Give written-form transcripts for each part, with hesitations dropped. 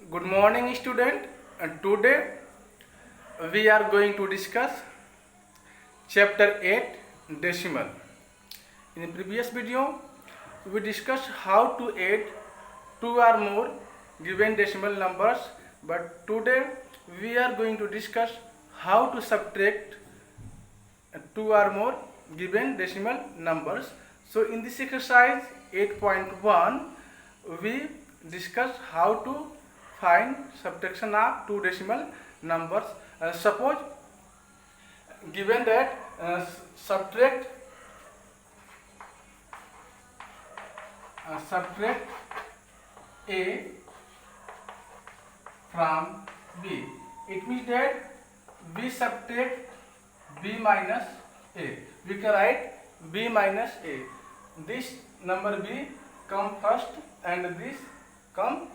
Good morning, student. Today we are going to discuss chapter 8 decimal. In the previous video, we discussed how to add two or more given decimal numbers, but today we are going to discuss how to subtract two or more given decimal numbers. So in this exercise 8.1, we discuss how to find subtraction of two decimal numbers. Suppose given that subtract A from B, it means that we subtract B minus A. We can write B minus A. This number B come first and this come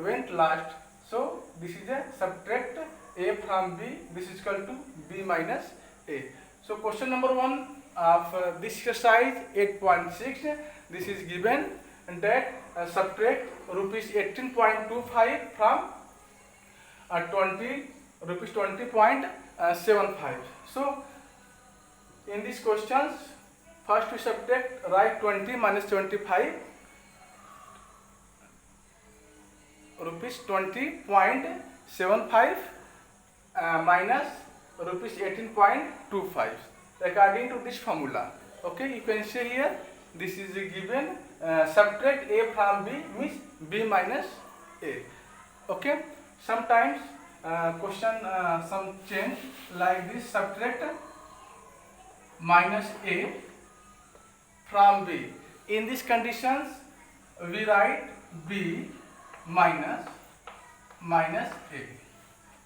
went last. So this is a subtract A from B. This is equal to B minus A. So question number 1 of this exercise 8.6, this is given that subtract rupees 18.25 from rupees 20.75. So in these questions, first we subtract, write 20 minus 25, rupees 20.75 minus rupees 18.25 according to this formula. Okay, you can see here this is given subtract A from B means B minus A. Okay, sometimes question some change like this, subtract minus A from B. In these conditions we write B minus A.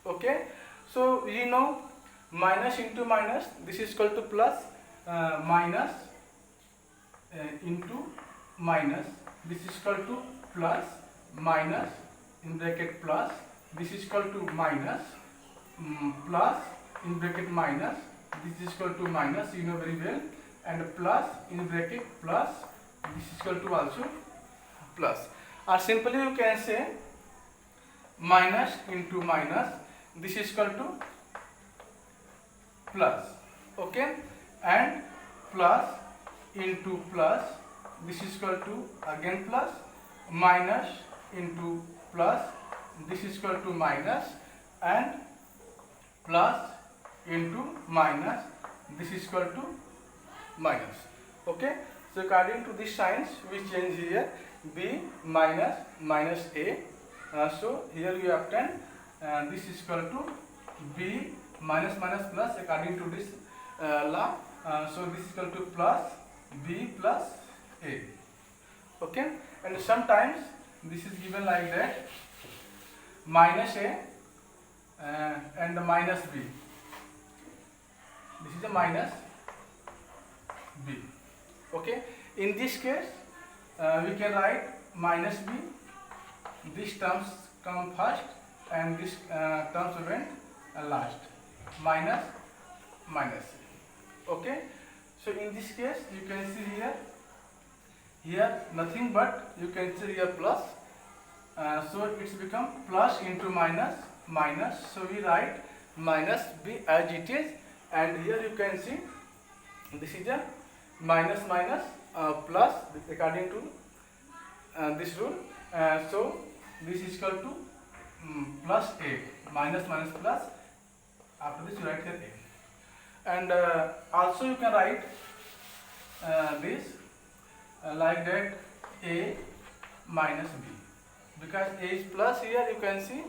Okay, so you know minus into minus, this is equal to plus, minus into minus, this is equal to plus, minus in bracket plus, this is equal to minus, plus in bracket minus, this is equal to minus, you know very well, and plus in bracket plus, this is equal to also plus. Or simply you can say minus into minus, this is equal to plus. Okay, and plus into plus, this is equal to again plus, minus into plus, this is equal to minus, and plus into minus, this is equal to minus. Okay, so according to these signs we change here B minus A. So here we obtain this is equal to B minus plus according to this law. So this is equal to plus B plus A. Okay, and sometimes this is given like that, minus A and minus B. This is a minus B. Okay, in this case we can write minus B. These terms come first and this terms went last, minus okay. So in this case you can see here nothing but you can see here plus, so it's become plus into minus. So we write minus B as it is, and here you can see this is a minus plus according to this rule. So this is equal to plus A, minus plus, after this you write here A. And also you can write this like that, A minus B, because A is plus here you can see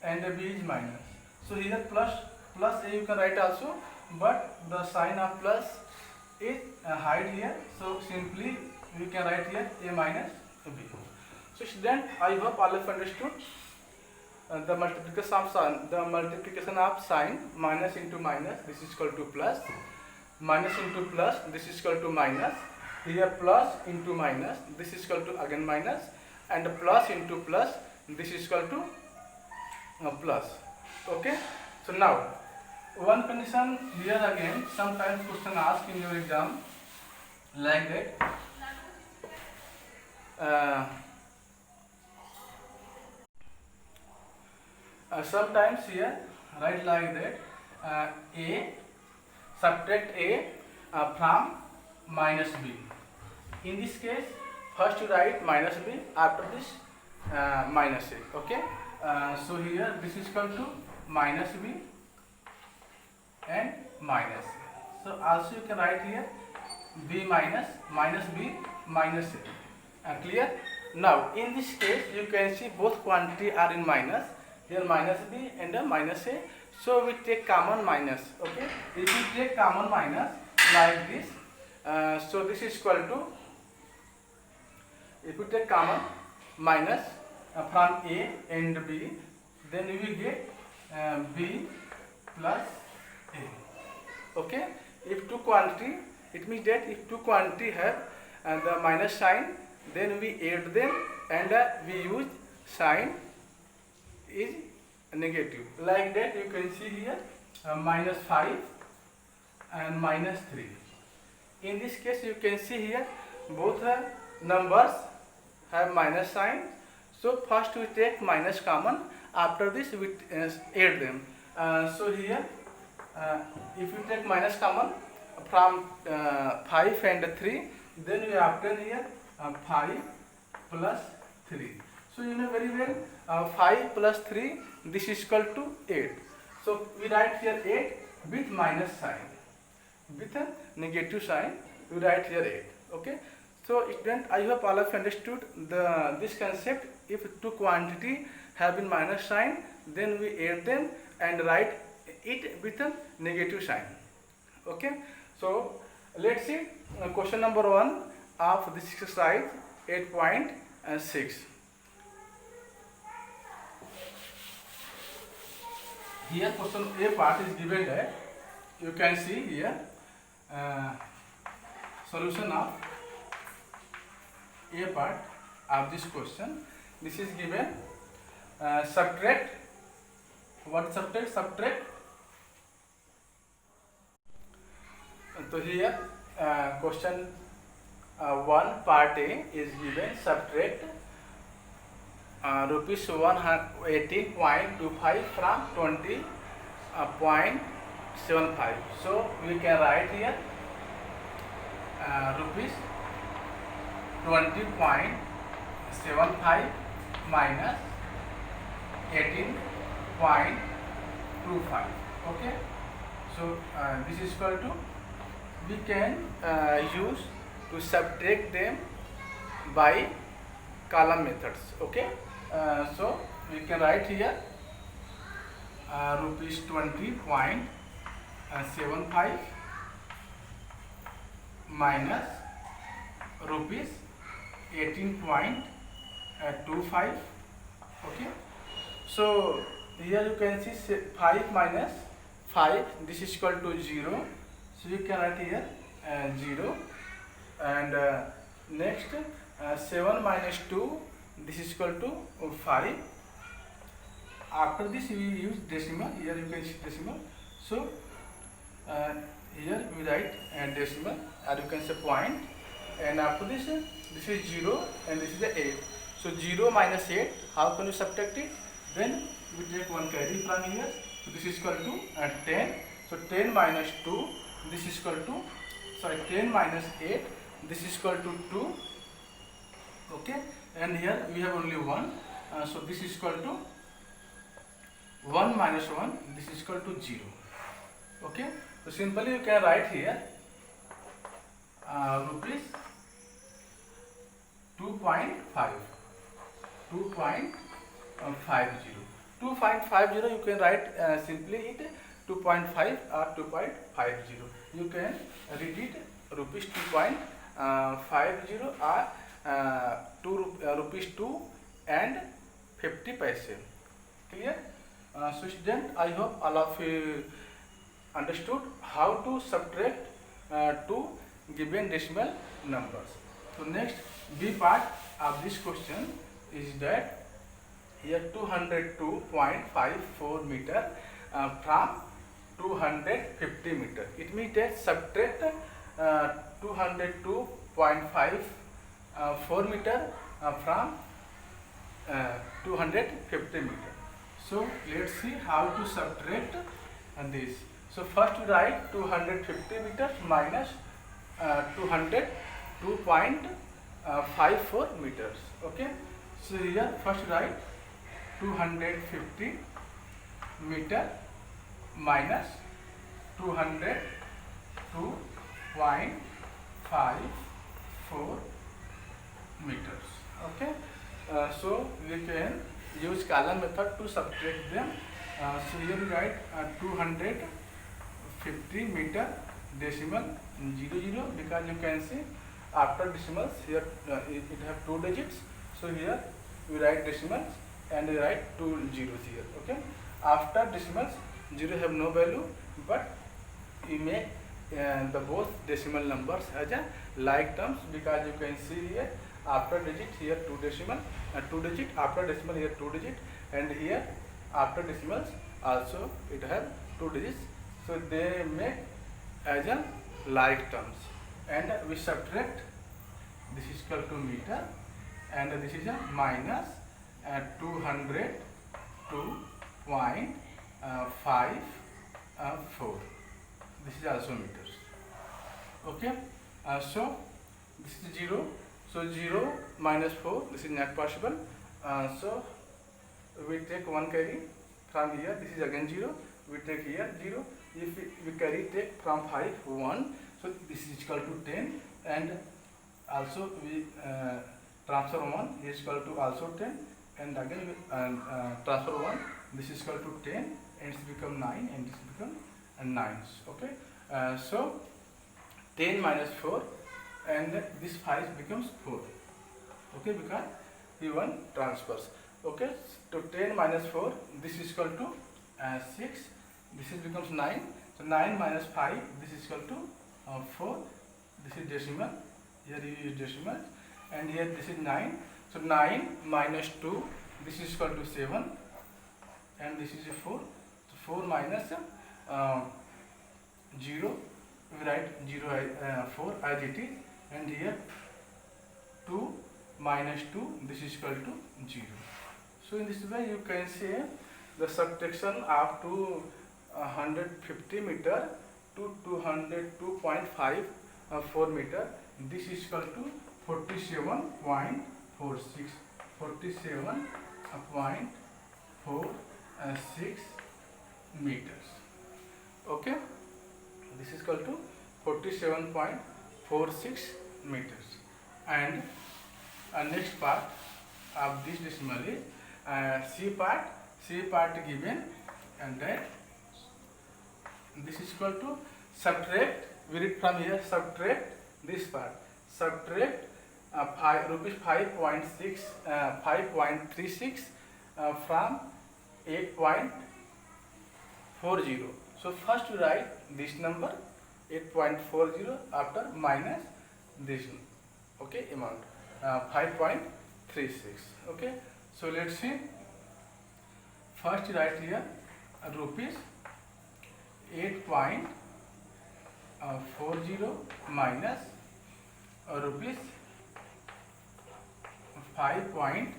and B is minus. So here plus A you can write also, but the sign of plus is hide here, so simply we can write here A minus B. So student, I hope all have understood the multiplication of sign, minus into minus, this is equal to plus, minus into plus, this is equal to minus, here plus into minus, this is equal to again minus, and plus into plus, this is equal to plus. Okay, so now one condition here again, sometimes question asked in your exam like that, sometimes here write like that, a subtract a from minus b. In this case, first you write minus b, after this minus a. Okay, so here this is equal to minus b and minus a. So also you can write here b minus b minus a. Clear? Now in this case you can see both quantity are in minus. Here minus b and minus a. So we take common minus. Okay, if we take common minus like this, so this is equal to, if we take common minus from a and b, then we will get b plus a. Okay, if two quantity, it means that if two quantity have the minus sign, then we add them and we use sign is negative. Like that you can see here minus 5 and minus 3. In this case you can see here both numbers have minus sign. So first we take minus common, after this we add them. So here if you take minus common from 5 and 3, then we obtain here 5 plus 3. So you know very well 5 plus 3, this is equal to 8. So we write here 8 with minus sign, with a negative sign we write here 8. Okay, so student, I hope all of you understood this concept. If two quantity have been minus sign, then we add them and write it with a negative sign. Okay, so let's see question number 1 of this exercise 8.6. Here question A part is given that you can see here solution of A part of this question. This is given subtract. What subtract? Subtract. So here question 1 part A is given subtract rupees 180.25 from 20.75. So we can write here rupees 20.75 minus 18.25. Okay, so this is equal to, we can use to subtract them by column methods. Okay, so we can write here rupees 20.75 minus rupees 18.25. Okay, so here you can see 5 minus 5, this is equal to 0. So you can write here 0, and next 7 minus 2, this is equal to 5. After this we use decimal. Here you can see decimal. So here we write decimal, or you can say point, and after this is 0 and this is the 8. So 0 minus 8, how can you subtract it? Then we take one carry from here. So this is equal to 10. So 10 minus 2, this is equal to, 10 minus 8, this is equal to 2. Okay, and here we have only 1. So this is equal to 1 minus 1, this is equal to 0. Okay, so simply you can write here rupees 2.50. 2.50, you can write simply it 2.5 or 2.50. You can read it rupees 2.50 or rupees 2 and 50 paise. Clear? So student, I hope all of you understood how to subtract two given decimal numbers. So next B part of this question is that here 202.54 meter from 250 meter. It means that subtract 202.54 meter from 250 meter. So let's see how to subtract this. So first we write 250 meters minus 202.54 meters. Okay. So here first write 250 meter minus 202.54 meters. Okay. So we can use column method to subtract them. So here we write 250 meter decimal 00, because you can see after decimals here it have 2 digits. So here we write decimals and we write 2 zeros here. Okay. After decimals 0 have no value, but we make the both decimal numbers as a like terms, because you can see here after digit here 2 decimal 2 digit, after decimal here 2 digit, and here after decimals also it have 2 digits. So they make as a like terms, and we subtract. This is equal to meter, and this is a minus 202.54. This is also meters. Okay. So this is 0. So 0 minus 4. This is not possible. So we take 1 carry from here. This is again 0. We take here 0. If we carry take from 5 1. So this is equal to 10, and also we transfer 1 is equal to also 10, and again we transfer 1. This is equal to 10, and it's become 9, and this become 9. Okay. So 10 minus 4, and this 5 becomes 4. Okay, because we want transfers. Okay. So 10 minus 4, this is equal to 6. This is becomes 9. So 9 minus 5, this is equal to 4. This is decimal. Here you use decimal, and here this is 9. So 9 minus 2, this is equal to 7, and this is a 4. So 4 minus 0, we write 4 as it is, and here 2 minus 2, this is equal to 0. So in this way you can say the subtraction of 250 meter to 202.54 meter. This is equal to 47.46 meters. Okay. This is equal to 47.46 meters. And next part of this decimal is C part given, and that this is equal to subtract. We read from here, subtract this part, subtract rupees 5.36 from 8.40. So first we write this number 8.40 after minus this, okay, amount 5.36. Okay. So let's see. First write here rupees 8.40 minus rupees 5.36.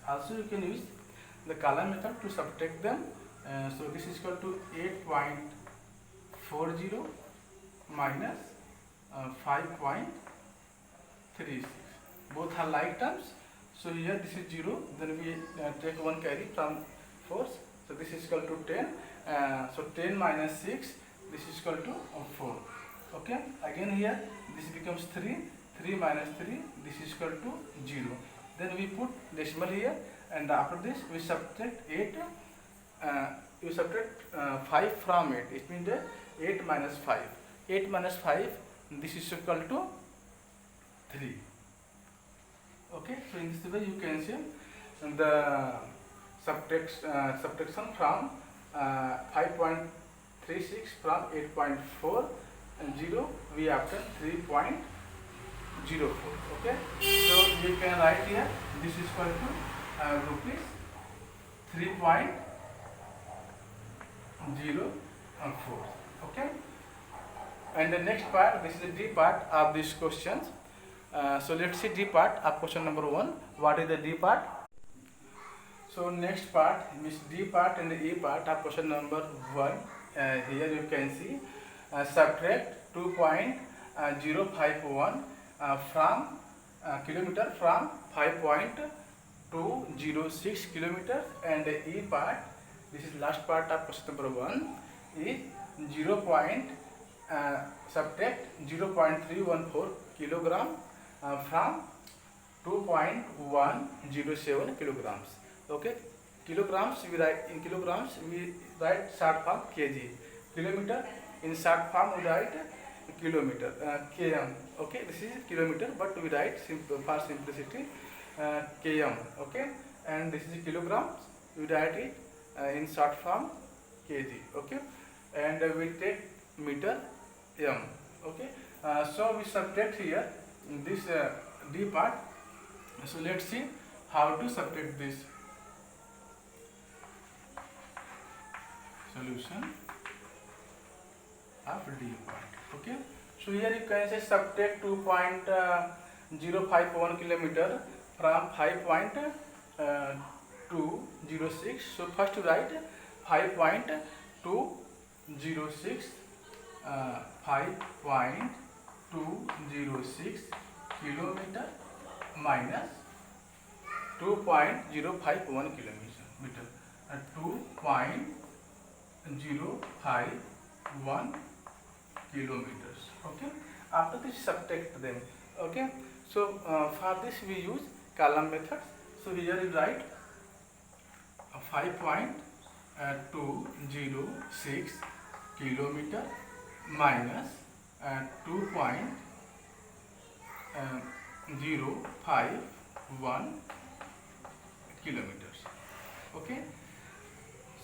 Also you can use the column method to subtract them. So this is equal to 8.40 minus 5.36. Both are like terms. So here this is 0. Then we take 1 carry from 4. So this is equal to 10. So 10 minus 6. This is equal to 4. Okay. Again here this becomes 3. 3 minus 3. This is equal to 0. Then we put decimal here, and after this we subtract 8. You subtract 5 from 8. It means that 8 minus 5. 8 minus 5. This is equal to 3. Okay. So in this way you can see the subtraction from 5.36 from 8.40, we obtain 3.04. Okay. So we can write here this is equal to rupees 3.04. Okay. And the next part, this is the D part of these questions. So let's see D part of question number 1. What is the D part? So next part means D part and the E part of question number 1. Here you can see subtract 2.051 from kilometer from 5.206 kilometers, and the E part, this is last part of question number 1, is 0. Subtract 0.314 kilogram from 2.107 kilograms. Okay, kilograms we write in kilograms, we write short form kg. Kilometer in short form we write kilometer, km. Okay, this is kilometer, but we write for simplicity km. Okay, and this is kilograms, we write it in short form kg. Okay, and we take meter m. Okay, so we subtract here this D part. So let's see how to subtract this. Solution of D part. Okay, so here you can say subtract 2.051 kilometer from 5.206. So first write 5.206 5.206 kilometer minus 2.051 kilometer, 2.051 kilometers. Okay, after this subtract them. Okay, so for this we use column method. So here you write 5.206 kilometer minus 2.051 kilometers. Okay,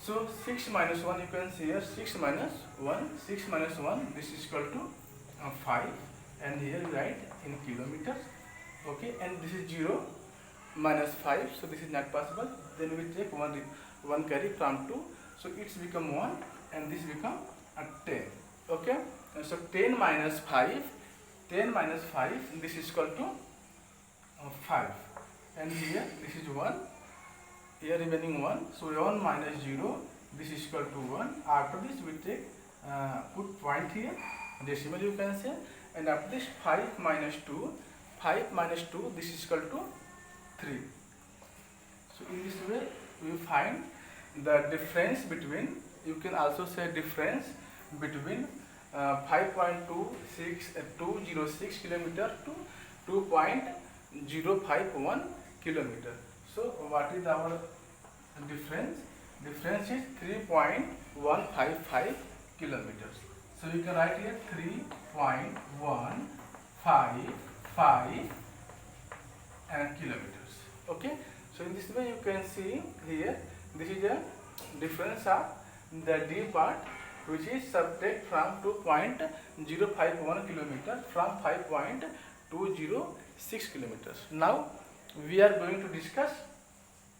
so 6 minus 1, you can see here 6 minus 1, 6 minus 1, this is equal to 5, and here you write in kilometers. Okay, and this is 0 minus 5, so this is not possible. Then we take one carry from 2, so it's become 1 and this become 10. Okay, and so 10 minus 5, 10 minus 5, this is equal to 5, and here this is 1, here remaining 1, so 1 minus 0, this is equal to 1. After this we take put point here, decimal you can say, and after this 5 minus 2, 5 minus 2, this is equal to 3. So in this way we find the difference between, you can also say difference between 5.206 kilometer to 2.051 kilometer. So what is our difference? Difference is 3.155 kilometers. So you can write here 3.155 kilometers. Okay, so in this way you can see here, this is a difference of the D part, which is subtract from 2.051 kilometer from 5.206 kilometers. Now we are going to discuss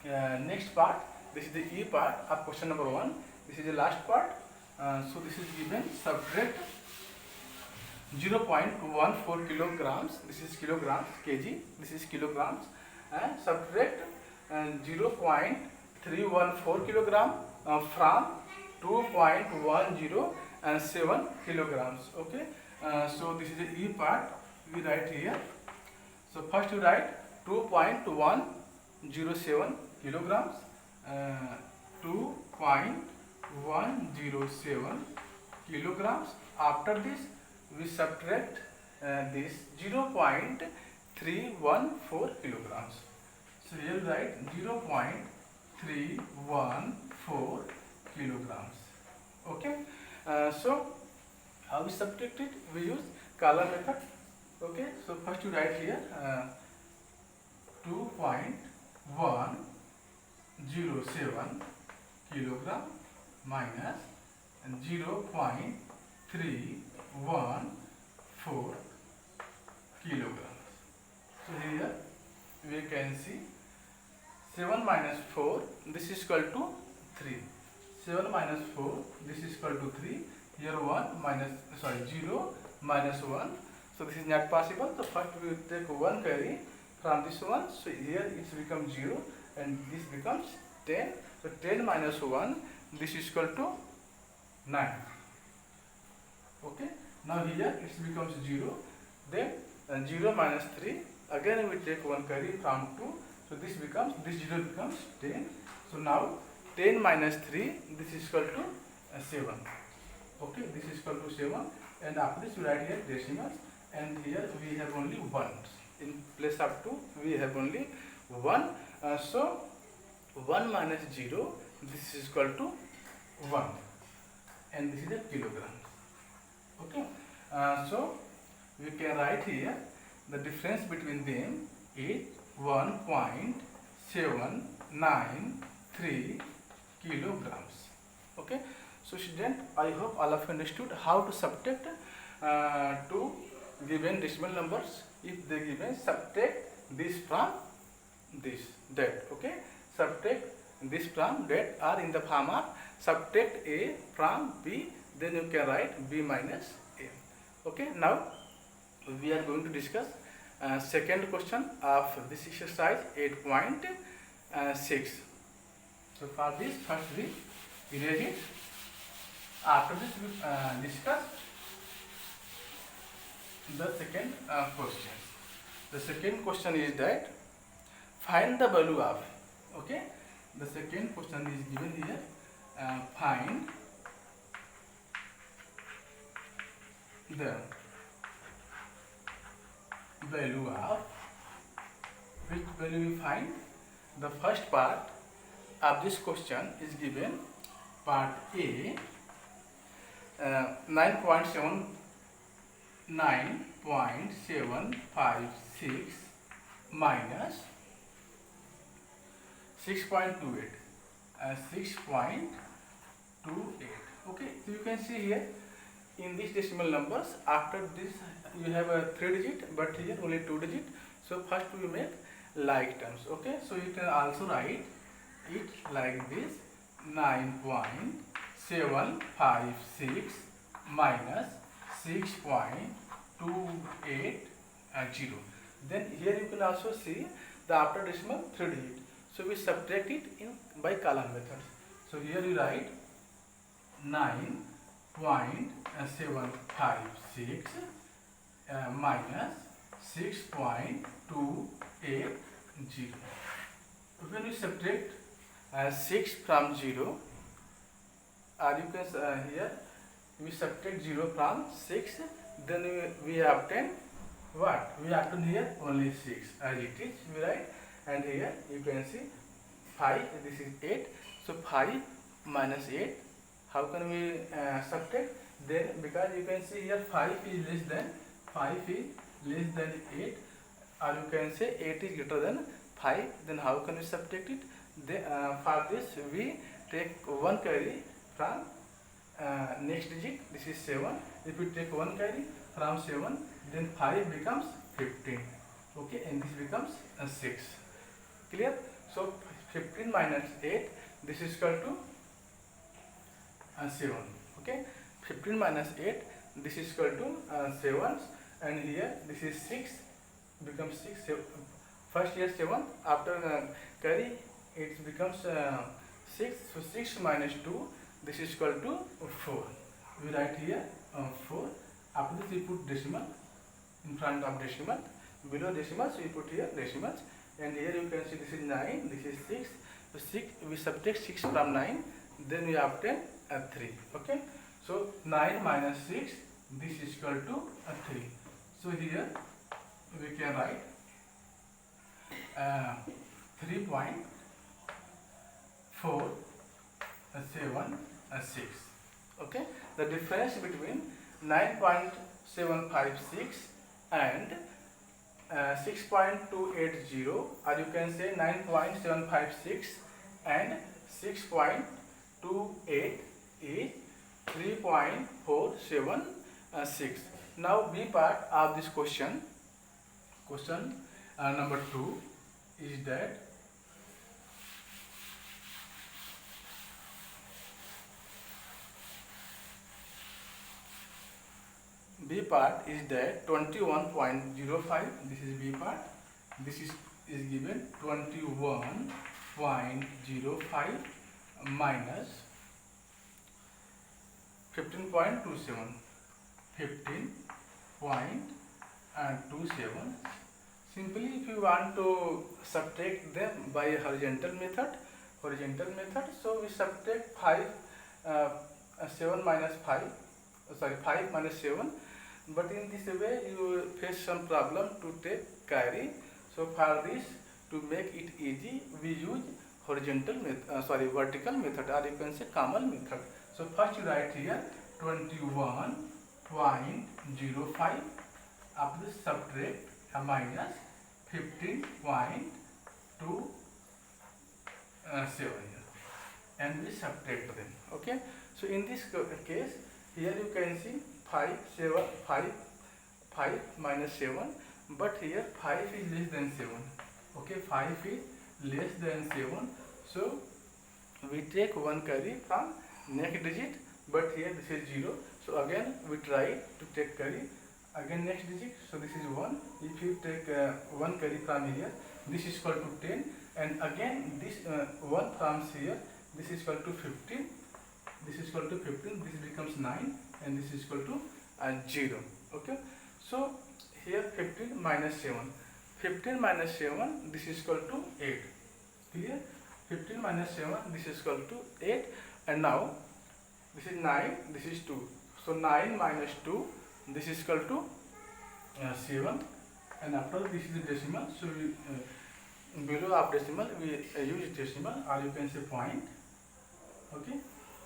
next part. This is the E part of question number 1. This is the last part. So this is given subtract 0.14 kilograms. This is kilograms, kg. This is kilograms, and subtract 0.314 kilogram from 2.107 kilograms. Okay, so this is the E part. We write here. So first we write 2.107 kilograms, 2.107 kilograms. After this we subtract this 0.314 kilograms. So here we write 0.314 kilograms. Okay, so how we subtract it? We use column method. Okay, so first you write here 2.107 kilogram minus 0.314 kilograms. So here we can see 7 minus 4, this is equal to 3. 7 minus 4, this is equal to 3. Here 1 minus, 0 minus 1. So So this is not possible. So first we will take one carry from this one. So here it becomes 0 and this becomes 10. So 10 minus 1, this is equal to 9. Okay. Now here it becomes 0. Then 0 minus 3. Again we take one carry from 2. So this 0 becomes 10. So now 10 minus 3, this is equal to 7. Okay, this is equal to 7. And after this we write here decimals. And here we have only 1. In place of 2, we have only 1. So 1 minus 0, this is equal to 1. And this is a kilogram. Okay. So we can write here the difference between them is 1.793 kilograms. Okay. So student, I hope all of you understood how to subtract two given decimal numbers. If they given, subtract this from this, that. Okay. Subtract this from that, or in the form of subtract A from B, then you can write B minus A. Okay. Now we are going to discuss second question of this exercise 8.6. So for this, first we erase it. After this we discuss the second question. The second question is that find the value of. Okay. The second question is given here. Find the value of. Which value we find? The first part of this question is given. Part A, 9.756 minus 6.28. 6.28. Okay, so you can see here in these decimal numbers, after this you have a 3 digit, but here only 2 digit. So first we make like terms. Okay, so you can also write it like this: 9.756 minus 6.280. Then here you can also see the after decimal 3 digit. So we subtract it in by column methods. So here you write 9.756 minus 6.280. When we subtract 6 from 0, or you can here we subtract 0 from 6, then we obtain what? We obtain here only 6 as it is, we write, and here you can see 5, this is 8. So 5 minus 8, how can we subtract? Then because you can see here 5 is less than 8, or you can say 8 is greater than 5, then how can we subtract it? Then, for this we take one carry from next digit, this is 7. If we take one carry from 7, then 5 becomes 15. Okay, and this becomes 6. Clear? So 15 minus 8, this is equal to 7. Okay, 15 minus 8, this is equal to 7, and here this is 6, becomes 6. First here 7, after carry it becomes 6. So 6 minus 2, this is equal to 4. We write here 4. After this we put decimal in front of decimal, below decimals we put here decimals, and here you can see this is 9, this is 6. So 6, we subtract 6 from 9, then we obtain 3. Okay, so 9 minus 6, this is equal to 3. So here we can write 3.476. Okay, the difference between 9.756 and 6.280, or you can say 9.756 and 6.28 is 3.476. Now B part of this question number 2 is that B part is that 21.05. This is B part. This is given 21.05 minus 15.27. 15.27. Simply, if you want to subtract them by a horizontal method, so we subtract 7 minus 5, 5 minus 7. But in this way, you face some problem to take carry. So for this, to make it easy, we use vertical method, or you can say common method. So first you write here 21.05. After this subtract minus 15.27 and we subtract them. Okay. So in this case, here you can see 5 minus 7, but here 5 is less than 7. Okay, 5 is less than 7. So we take one carry from next digit, but here this is 0. So again we try to take carry again next digit. So this is 1. If you take one carry from here, this is equal to 10, and again this 1 comes here, this is equal to 15. This is equal to 15. This becomes 9, and this is equal to 0. Okay. So here 15 minus 7. 15 minus 7. This is equal to 8. Clear? 15 minus 7. This is equal to 8, and now this is 9. This is 2. So 9 minus 2. This is equal to 7, and after this is the decimal. So we, below of decimal we use decimal, or you can say point. Okay,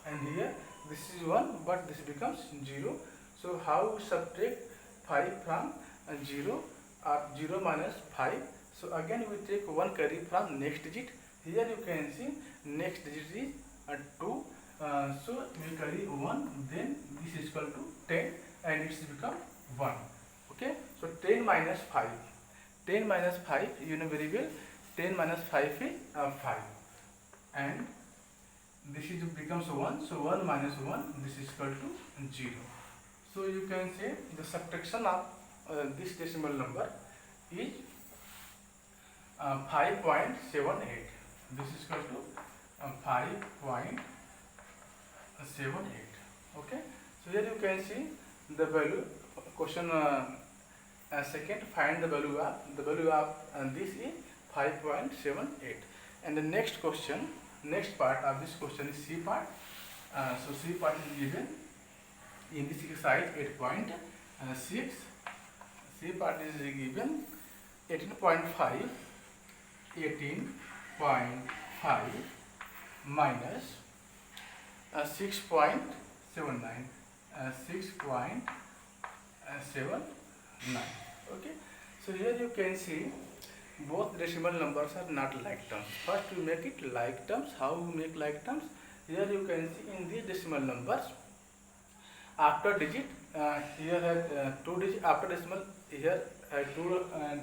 and here this is 1, but this becomes 0. So how we subtract 5 from 0, or 0 minus 5? So again we take one carry from next digit. Here you can see next digit is 2. So we carry 1, then this is equal to 10, and it's become 1. Okay, so 10 minus 5. 10 minus 5, you know very well. 10 minus 5 is 5, and this is becomes 1. So 1 minus 1, this is equal to 0. So you can say the subtraction of this decimal number is 5.78. This is equal to 5.78. Okay. So here you can see the value. Question second, find the value of this is 5.78. And the next question, next part of this question is C part. So C part is given in this exercise 8.6. C part is given 18.5 minus 6.79. 6.79. Okay. So here you can see both decimal numbers are not like terms. First we make it like terms. How we make like terms? Here you can see in these decimal numbers, after digit here had 2 digit, after decimal here had 2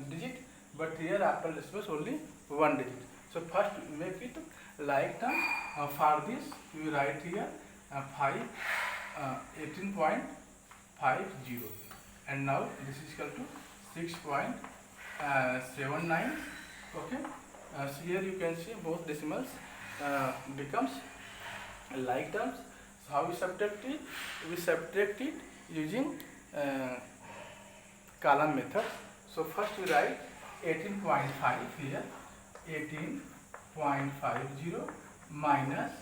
digit, but here after decimal only 1 digit. So first we make it like term. For this we write here 18.50, and now this is equal to 6.79. Okay. So here you can see both decimals becomes like terms. So how we subtract it? We subtract it using column method. So first we write 18.5 here, 18.50 minus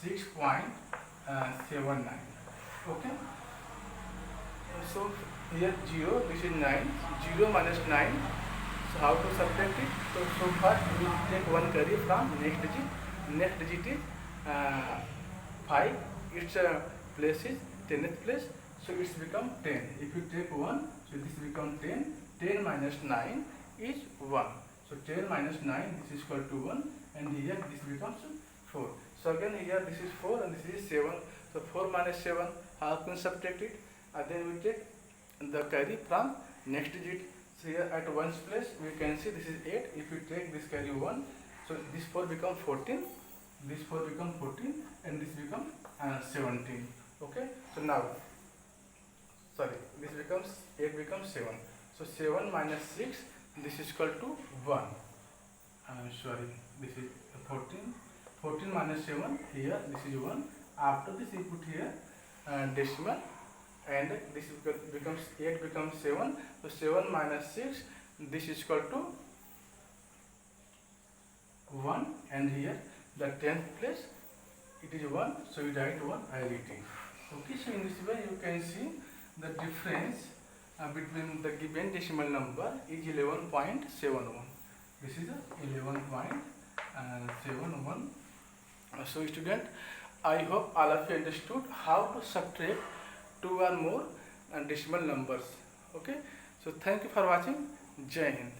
6.79. Okay. So here 0, this is 9, 0 minus 9. So how to subtract it? So first we take one carry from next digit. Next digit is 5. Its place is 10th place. So it's become 10. If you take 1, so this become 10. 10 minus 9 is 1. So 10 minus 9, this is equal to 1, and here this becomes 4. So again here this is 4 and this is 7. So 4 minus 7, how can we subtract it? And then we take the carry from next digit. So here at 1's place we can see this is 8. If we take this carry 1, so this 4 become 14, this 4 become 14, and this become 17. Okay. So now sorry, this becomes 8 becomes 7. So 7 minus 6, this is equal to 1. Sorry, this is 14. 14 minus 7, here this is 1. After this you put here decimal, and this becomes 8 becomes 7. So 7 minus 6, this is equal to 1, and here the 10th place it is 1, so you write 1, I write it. Okay, so in this way you can see the difference between the given decimal number is 11.71. This is 11.71. So student, I hope all of you understood how to subtract 2 or more decimal numbers. Okay, so thank you for watching. Jai Hind.